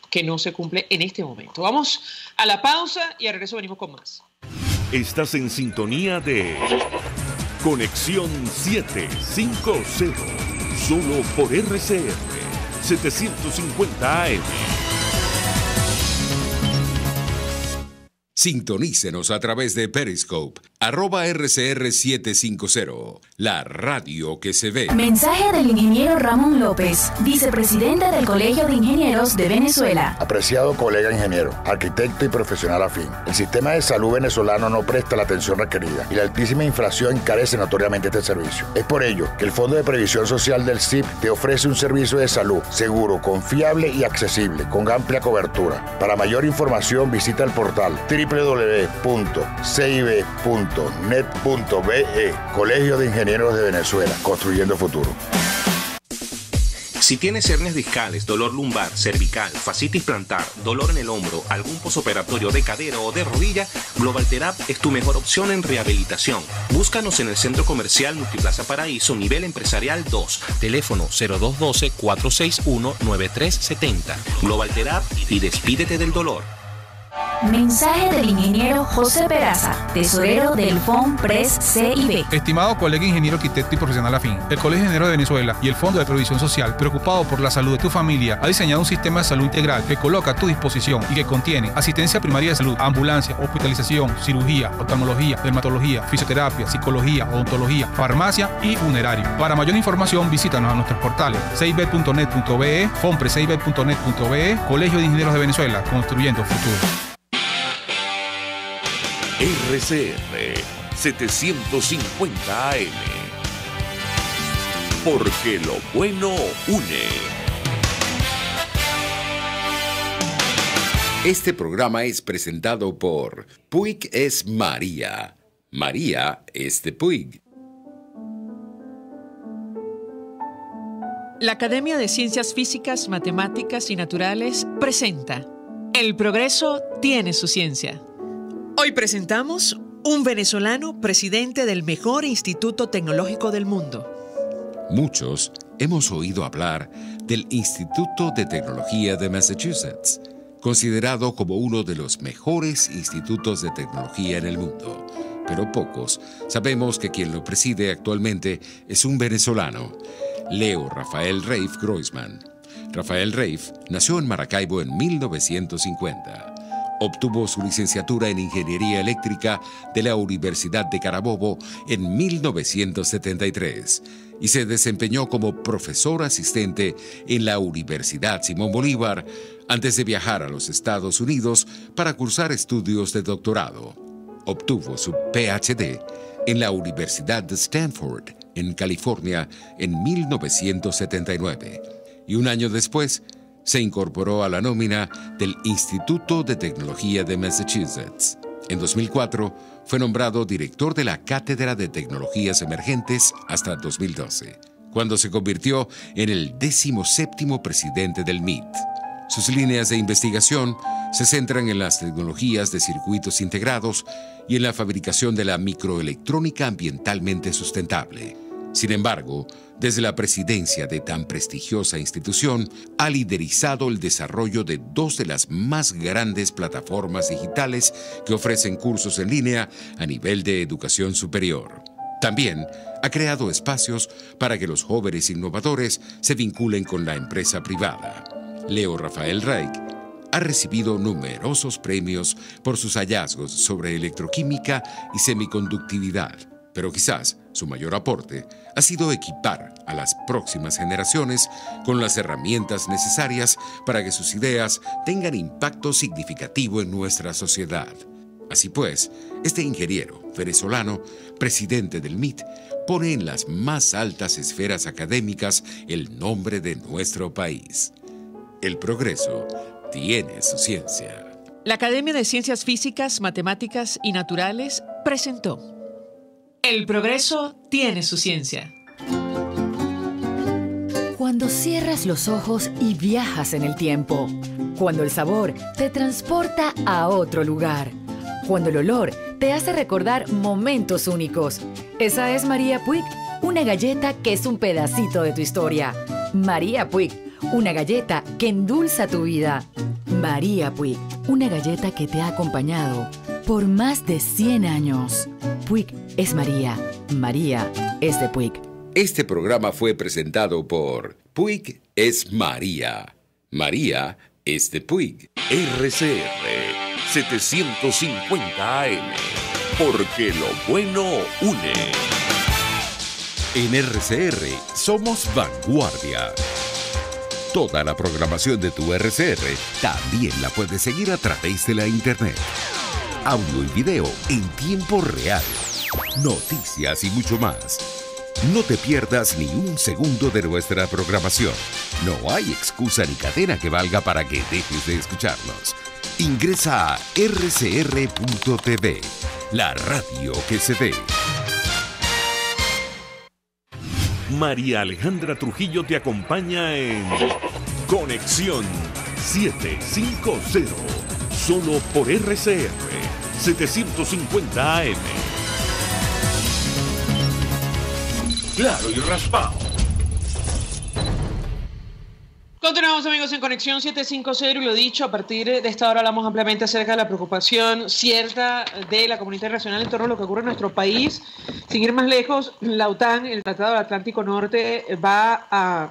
que no se cumple en este momento. Vamos a la pausa y al regreso venimos con más. Estás en sintonía de Conexión 750, solo por RCR 750 AM. Sintonícenos a través de Periscope, @RCR750, la radio que se ve. Mensaje del ingeniero Ramón López, vicepresidente del Colegio de Ingenieros de Venezuela. Apreciado colega ingeniero, arquitecto y profesional afín, el sistema de salud venezolano no presta la atención requerida y la altísima inflación encarece notoriamente este servicio. Es por ello que el Fondo de Previsión Social del CIP te ofrece un servicio de salud seguro, confiable y accesible, con amplia cobertura. Para mayor información visita el portal www.cib.net.be. Colegio de Ingenieros de Venezuela, construyendo futuro. Si tienes hernias discales, dolor lumbar, cervical, fascitis plantar, dolor en el hombro, algún posoperatorio de cadera o de rodilla, Global Therap es tu mejor opción en rehabilitación. Búscanos en el Centro Comercial Multiplaza Paraíso, nivel empresarial 2, teléfono 0212-461-9370. Global Therap y despídete del dolor. Mensaje del ingeniero José Peraza, tesorero del FOMPRES CIB. Estimado colega ingeniero, arquitecto y profesional afín, el Colegio de Ingenieros de Venezuela y el Fondo de Previsión Social, preocupado por la salud de tu familia, ha diseñado un sistema de salud integral que coloca a tu disposición y que contiene asistencia primaria de salud, ambulancia, hospitalización, cirugía, oftalmología, dermatología, fisioterapia, psicología, odontología, farmacia y funerario. Para mayor información, visítanos a nuestros portales cib.net.be, fomprescib.net.be, Colegio de Ingenieros de Venezuela, construyendo futuro. RCR 750 AM. Porque lo bueno une. Este programa es presentado por Puig es María. María es de Puig. La Academia de Ciencias Físicas, Matemáticas y Naturales presenta El progreso tiene su ciencia. Hoy presentamos un venezolano presidente del mejor instituto tecnológico del mundo. Muchos hemos oído hablar del Instituto de Tecnología de Massachusetts, considerado como uno de los mejores institutos de tecnología en el mundo. Pero pocos sabemos que quien lo preside actualmente es un venezolano, Leo Rafael Reif Groisman. Rafael Reif nació en Maracaibo en 1950. Obtuvo su licenciatura en Ingeniería Eléctrica de la Universidad de Carabobo en 1973 y se desempeñó como profesor asistente en la Universidad Simón Bolívar antes de viajar a los Estados Unidos para cursar estudios de doctorado. Obtuvo su PhD en la Universidad de Stanford, en California, en 1979 y un año después se incorporó a la nómina del Instituto de Tecnología de Massachusetts. En 2004 fue nombrado director de la Cátedra de Tecnologías Emergentes hasta 2012, cuando se convirtió en el 17º presidente del MIT. Sus líneas de investigación se centran en las tecnologías de circuitos integrados y en la fabricación de la microelectrónica ambientalmente sustentable. Sin embargo, desde la presidencia de tan prestigiosa institución, ha liderizado el desarrollo de dos de las más grandes plataformas digitales que ofrecen cursos en línea a nivel de educación superior. También ha creado espacios para que los jóvenes innovadores se vinculen con la empresa privada. Leo Rafael Reif ha recibido numerosos premios por sus hallazgos sobre electroquímica y semiconductividad, pero quizás su mayor aporte ha sido equipar a las próximas generaciones con las herramientas necesarias para que sus ideas tengan impacto significativo en nuestra sociedad. Así pues, este ingeniero venezolano, presidente del MIT, pone en las más altas esferas académicas el nombre de nuestro país. El progreso tiene su ciencia. La Academia de Ciencias Físicas, Matemáticas y Naturales presentó El progreso tiene su ciencia. Cuando cierras los ojos y viajas en el tiempo. Cuando el sabor te transporta a otro lugar. cuando el olor te hace recordar momentos únicos. Esa es María Puig, una galleta que es un pedacito de tu historia. María Puig, una galleta que endulza tu vida. María Puig, una galleta que te ha acompañado por más de 100 años. Puig es María. María es de Puig. Este programa fue presentado por Puig es María. María es de Puig. RCR 750 AM, porque lo bueno une. En RCR somos vanguardia. Toda la programación de tu RCR también la puedes seguir a través de la internet. Audio y video en tiempo real. Noticias y mucho más. No te pierdas ni un segundo de nuestra programación. No hay excusa ni cadena que valga para que dejes de escucharnos. Ingresa a rcr.tv, la radio que se ve. María Alejandra Trujillo te acompaña en Conexión 750, solo por RCR 750 AM. Claro y raspado. Continuamos, amigos, en Conexión 750 y lo dicho, a partir de esta hora hablamos ampliamente acerca de la preocupación cierta de la comunidad internacional en torno a lo que ocurre en nuestro país. Sin ir más lejos, la OTAN, el Tratado del Atlántico Norte, va a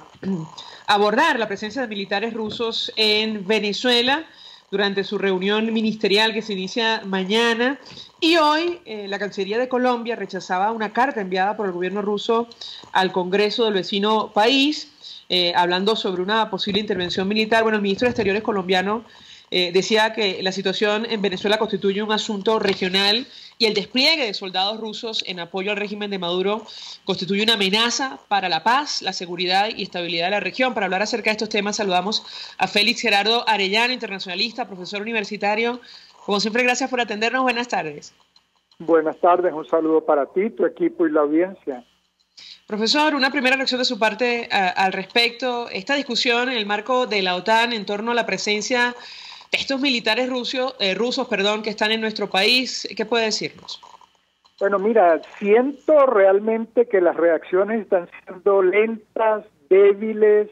abordar la presencia de militares rusos en Venezuela durante su reunión ministerial que se inicia mañana. Y hoy la Cancillería de Colombia rechazaba una carta enviada por el gobierno ruso al Congreso del vecino país, hablando sobre una posible intervención militar. Bueno, el ministro de Exteriores colombiano decía que la situación en Venezuela constituye un asunto regional y el despliegue de soldados rusos en apoyo al régimen de Maduro constituye una amenaza para la paz, la seguridad y estabilidad de la región. Para hablar acerca de estos temas saludamos a Félix Gerardo Arellano, internacionalista, profesor universitario. Como siempre, gracias por atendernos. Buenas tardes. Buenas tardes, un saludo para ti, tu equipo y la audiencia. Profesor, una primera reacción de su parte al respecto. Esta discusión en el marco de la OTAN en torno a la presencia de estos militares rusos que están en nuestro país, ¿qué puede decirnos? Bueno, mira, siento realmente que las reacciones están siendo lentas, débiles,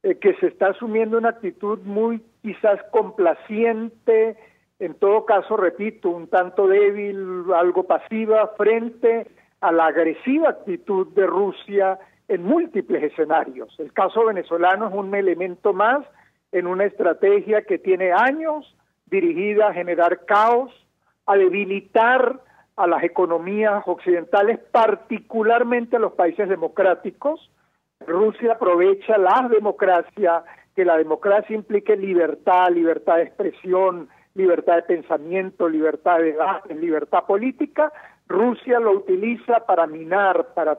que se está asumiendo una actitud muy quizás complaciente, en todo caso, repito, un tanto débil, algo pasiva frente a la agresiva actitud de Rusia en múltiples escenarios. El caso venezolano es un elemento más en una estrategia que tiene años dirigida a generar caos, a debilitar a las economías occidentales, particularmente a los países democráticos. Rusia aprovecha la democracia, que la democracia implique libertad, libertad de expresión, libertad de pensamiento, libertad de debate, libertad política. Rusia lo utiliza para minar, para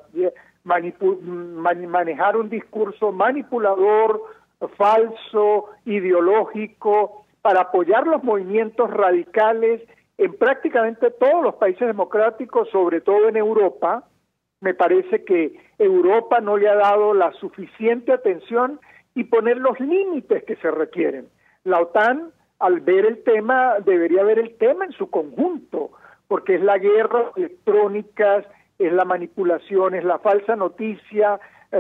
manejar un discurso manipulador, falso, ideológico, para apoyar los movimientos radicales en prácticamente todos los países democráticos, sobre todo en Europa. Me parece que Europa no le ha dado la suficiente atención y poner los límites que se requieren. La OTAN, al ver el tema, debería ver el tema en su conjunto, porque es la guerra electrónica, es la manipulación, es la falsa noticia,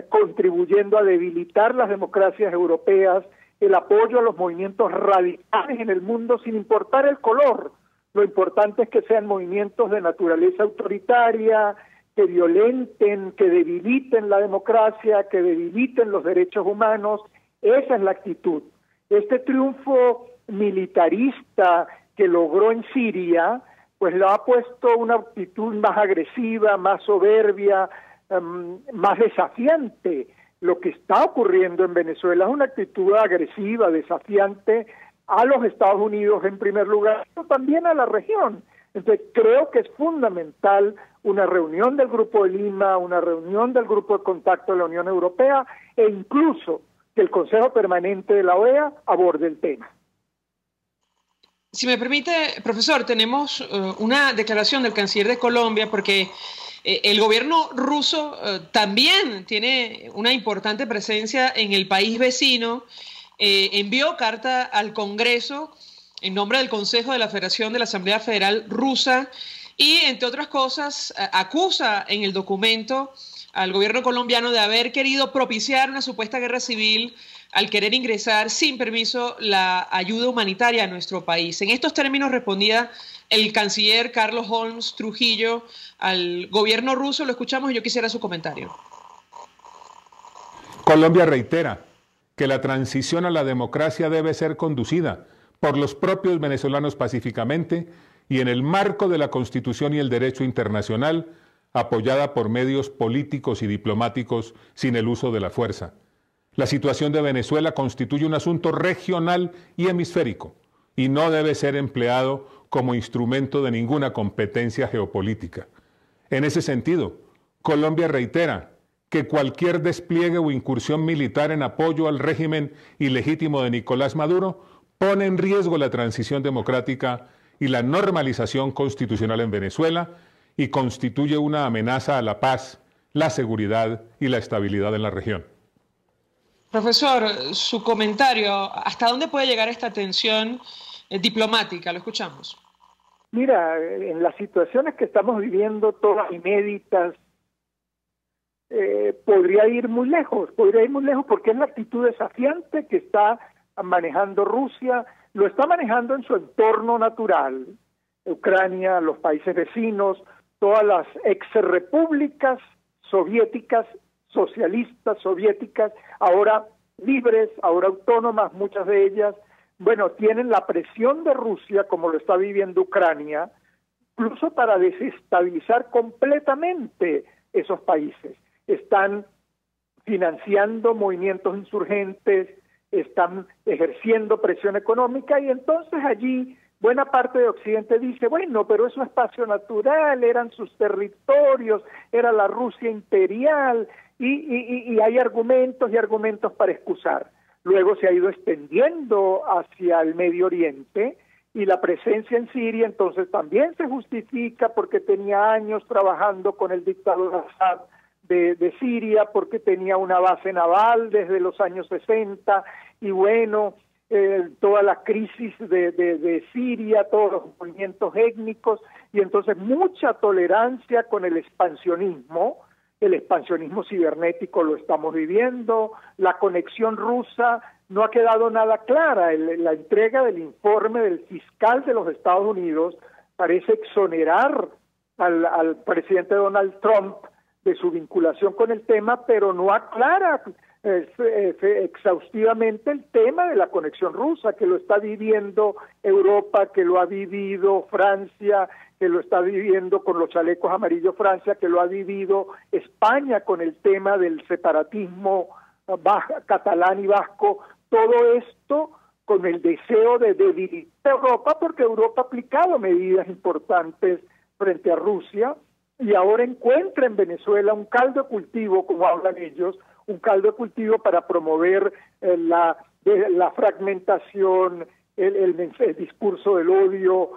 contribuyendo a debilitar las democracias europeas, el apoyo a los movimientos radicales en el mundo sin importar el color. Lo importante es que sean movimientos de naturaleza autoritaria, que violenten, que debiliten la democracia, que debiliten los derechos humanos. Esa es la actitud. Este triunfo militarista que logró en Siria, pues lo ha puesto una actitud más agresiva, más soberbia, más desafiante. Lo que está ocurriendo en Venezuela es una actitud agresiva, desafiante a los Estados Unidos en primer lugar, pero también a la región. Entonces creo que es fundamental una reunión del Grupo de Lima, una reunión del Grupo de Contacto de la Unión Europea e incluso que el Consejo Permanente de la OEA aborde el tema. Si me permite, profesor, tenemos una declaración del canciller de Colombia porque el gobierno ruso también tiene una importante presencia en el país vecino. Envió carta al Congreso en nombre del Consejo de la Federación de la Asamblea Federal Rusa y, entre otras cosas, acusa en el documento al gobierno colombiano de haber querido propiciar una supuesta guerra civil al querer ingresar sin permiso la ayuda humanitaria a nuestro país. En estos términos respondía el canciller Carlos Holmes Trujillo al gobierno ruso. Lo escuchamos y yo quisiera su comentario. Colombia reitera que la transición a la democracia debe ser conducida por los propios venezolanos pacíficamente y en el marco de la Constitución y el derecho internacional, apoyada por medios políticos y diplomáticos sin el uso de la fuerza. La situación de Venezuela constituye un asunto regional y hemisférico y no debe ser empleado como instrumento de ninguna competencia geopolítica. En ese sentido, Colombia reitera que cualquier despliegue o incursión militar en apoyo al régimen ilegítimo de Nicolás Maduro pone en riesgo la transición democrática y la normalización constitucional en Venezuela y constituye una amenaza a la paz, la seguridad y la estabilidad en la región. Profesor, su comentario, ¿hasta dónde puede llegar esta tensión diplomática? Lo escuchamos. Mira, en las situaciones que estamos viviendo, todas inéditas, podría ir muy lejos porque es la actitud desafiante que está manejando Rusia, lo está manejando en su entorno natural, Ucrania, los países vecinos, todas las exrepúblicas soviéticas, socialistas soviéticas, ahora libres, ahora autónomas, muchas de ellas, bueno, tienen la presión de Rusia, como lo está viviendo Ucrania, incluso para desestabilizar completamente esos países. Están financiando movimientos insurgentes, están ejerciendo presión económica y entonces allí buena parte de Occidente dice, bueno, pero es un espacio natural, eran sus territorios, era la Rusia imperial y hay argumentos y argumentos para excusar. Luego se ha ido extendiendo hacia el Medio Oriente y la presencia en Siria entonces también se justifica porque tenía años trabajando con el dictador Assad de Siria, porque tenía una base naval desde los años 60 y bueno, toda la crisis de Siria, todos los movimientos étnicos y entonces mucha tolerancia con el expansionismo cibernético lo estamos viviendo, la conexión rusa no ha quedado nada clara, la entrega del informe del fiscal de los Estados Unidos parece exonerar al presidente Donald Trump de su vinculación con el tema, pero no aclara exhaustivamente el tema de la conexión rusa, que lo está viviendo Europa, que lo ha vivido Francia, que lo está viviendo con los chalecos amarillos Francia, que lo ha vivido España con el tema del separatismo catalán y vasco, todo esto con el deseo de debilitar Europa, porque Europa ha aplicado medidas importantes frente a Rusia, y ahora encuentra en Venezuela un caldo de cultivo, como hablan ellos, un caldo de cultivo para promover la fragmentación, el discurso del odio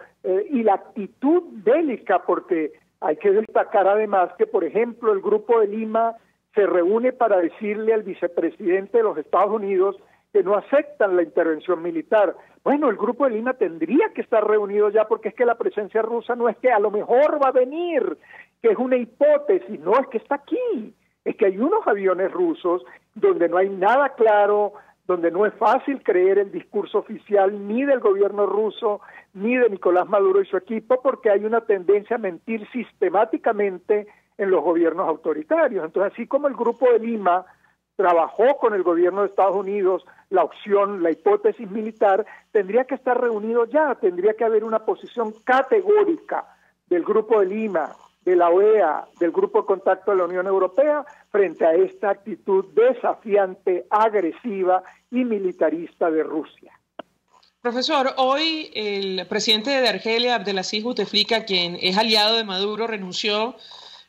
y la actitud bélica, porque hay que destacar además que, por ejemplo, el Grupo de Lima se reúne para decirle al vicepresidente de los Estados Unidos que no aceptan la intervención militar. Bueno, el Grupo de Lima tendría que estar reunido ya porque es que la presencia rusa no es que a lo mejor va a venir, que es una hipótesis, no, es que está aquí, es que hay unos aviones rusos donde no hay nada claro, donde no es fácil creer el discurso oficial ni del gobierno ruso, ni de Nicolás Maduro y su equipo, porque hay una tendencia a mentir sistemáticamente en los gobiernos autoritarios. Entonces, así como el Grupo de Lima trabajó con el gobierno de Estados Unidos la opción, la hipótesis militar, tendría que estar reunido ya, tendría que haber una posición categórica del Grupo de Lima, de la OEA, del Grupo de Contacto de la Unión Europea, frente a esta actitud desafiante, agresiva y militarista de Rusia. Profesor, hoy el presidente de Argelia, Abdelaziz Bouteflika, quien es aliado de Maduro, renunció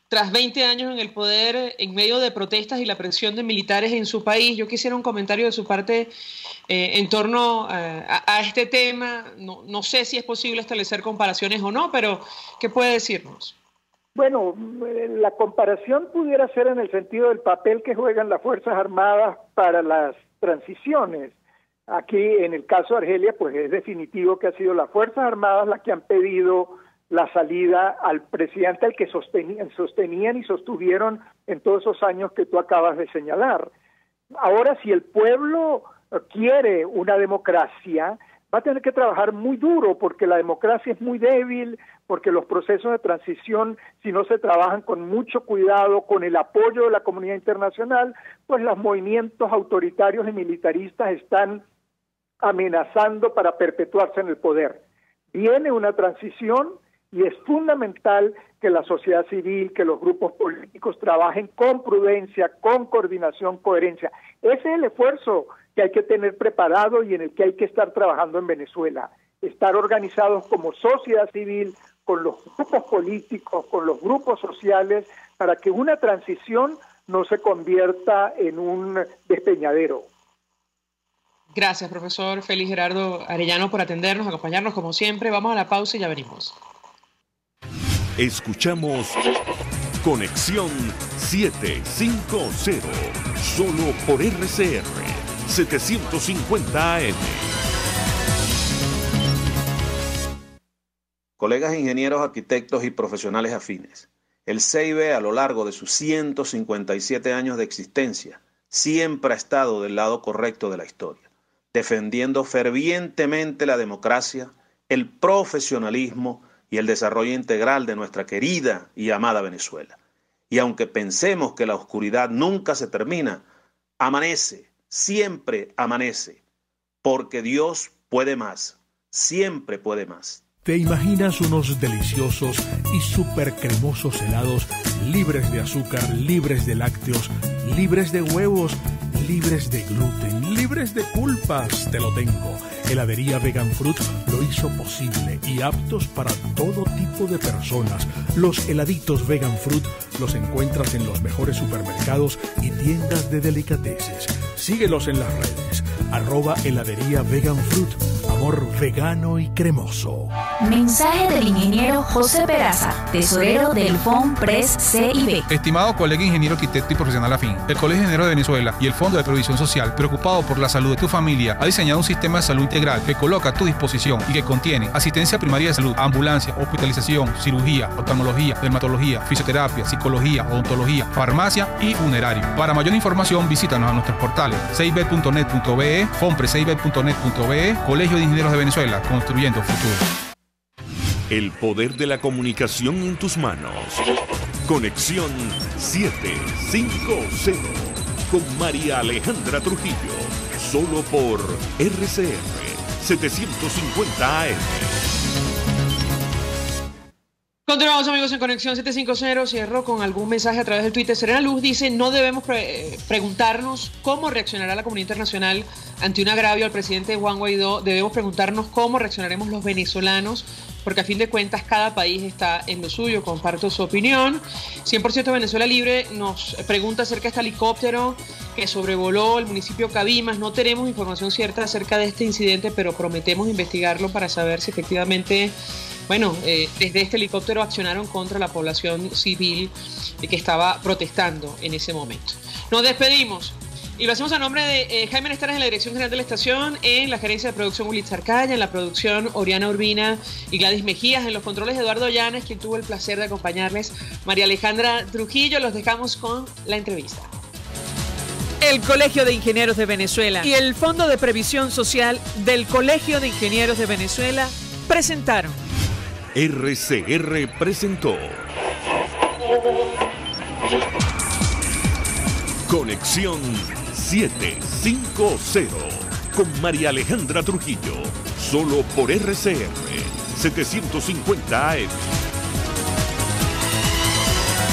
tras 20 años en el poder en medio de protestas y la presión de militares en su país. Yo quisiera un comentario de su parte en torno a este tema. No sé si es posible establecer comparaciones o no, pero ¿qué puede decirnos? Bueno, la comparación pudiera ser en el sentido del papel que juegan las Fuerzas Armadas para las transiciones. Aquí, en el caso de Argelia, pues es definitivo que ha sido las Fuerzas Armadas las que han pedido la salida al presidente al que sostenían y sostuvieron en todos esos años que tú acabas de señalar. Ahora, si el pueblo quiere una democracia, va a tener que trabajar muy duro porque la democracia es muy débil, porque los procesos de transición, si no se trabajan con mucho cuidado, con el apoyo de la comunidad internacional, pues los movimientos autoritarios y militaristas están amenazando para perpetuarse en el poder. Viene una transición y es fundamental que la sociedad civil, que los grupos políticos trabajen con prudencia, con coordinación, coherencia. Ese es el esfuerzo que hay que tener preparado y en el que hay que estar trabajando en Venezuela. Estar organizados como sociedad civil, con los grupos políticos, con los grupos sociales, para que una transición no se convierta en un despeñadero. Gracias, profesor Félix Gerardo Arellano, por atendernos, acompañarnos como siempre. Vamos a la pausa y ya venimos. Escuchamos Conexión 750, solo por RCR 750 AM. Colegas ingenieros, arquitectos y profesionales afines, el CIB a lo largo de sus 157 años de existencia siempre ha estado del lado correcto de la historia, defendiendo fervientemente la democracia, el profesionalismo y el desarrollo integral de nuestra querida y amada Venezuela. Y aunque pensemos que la oscuridad nunca se termina, amanece, siempre amanece, porque Dios puede más, siempre puede más. ¿Te imaginas unos deliciosos y súper cremosos helados libres de azúcar, libres de lácteos, libres de huevos, libres de gluten, libres de culpas? Te lo tengo. Heladería Vegan Fruit lo hizo posible y aptos para todo tipo de personas. Los heladitos Vegan Fruit los encuentras en los mejores supermercados y tiendas de delicateces. Síguelos en las redes. @heladería Vegan Fruit. Amor vegano y cremoso. Mensaje del ingeniero José Peraza, tesorero del FONPRES CIB. Estimado colega ingeniero, arquitecto y profesional afín, el Colegio de Ingenieros de Venezuela y el Fondo de Previsión Social, preocupado por la salud de tu familia, ha diseñado un sistema de salud integral que coloca a tu disposición y que contiene asistencia primaria de salud, ambulancia, hospitalización, cirugía, oftalmología, dermatología, fisioterapia, psicología, odontología, farmacia y funerario. Para mayor información, visítanos a nuestros portales cib.net.be, fonprescib.net.be, Colegio de Ingenieros de Venezuela, construyendo futuro. El poder de la comunicación en tus manos. Conexión 750 con María Alejandra Trujillo, solo por RCR 750 AM. Continuamos, amigos, en Conexión 750. Cierro con algún mensaje a través del Twitter. Serena Luz dice: no debemos preguntarnos cómo reaccionará la comunidad internacional ante un agravio al presidente Juan Guaidó. Debemos preguntarnos cómo reaccionaremos los venezolanos, porque a fin de cuentas cada país está en lo suyo. Comparto su opinión. 100% Venezuela Libre nos pregunta acerca de este helicóptero que sobrevoló el municipio Cabimas. No tenemos información cierta acerca de este incidente, pero prometemos investigarlo para saber si efectivamente, desde este helicóptero accionaron contra la población civil que estaba protestando en ese momento. Nos despedimos. Y lo hacemos a nombre de Jaime Nestares en la dirección general de la estación, en la gerencia de producción Ulitz Arcaya, en la producción Oriana Urbina y Gladys Mejías, en los controles Eduardo Llanes, quien tuvo el placer de acompañarles, María Alejandra Trujillo. Los dejamos con la entrevista. El Colegio de Ingenieros de Venezuela y el Fondo de Previsión Social del Colegio de Ingenieros de Venezuela presentaron. RCR presentó Conexión 750 con María Alejandra Trujillo, solo por RCR 750 AM.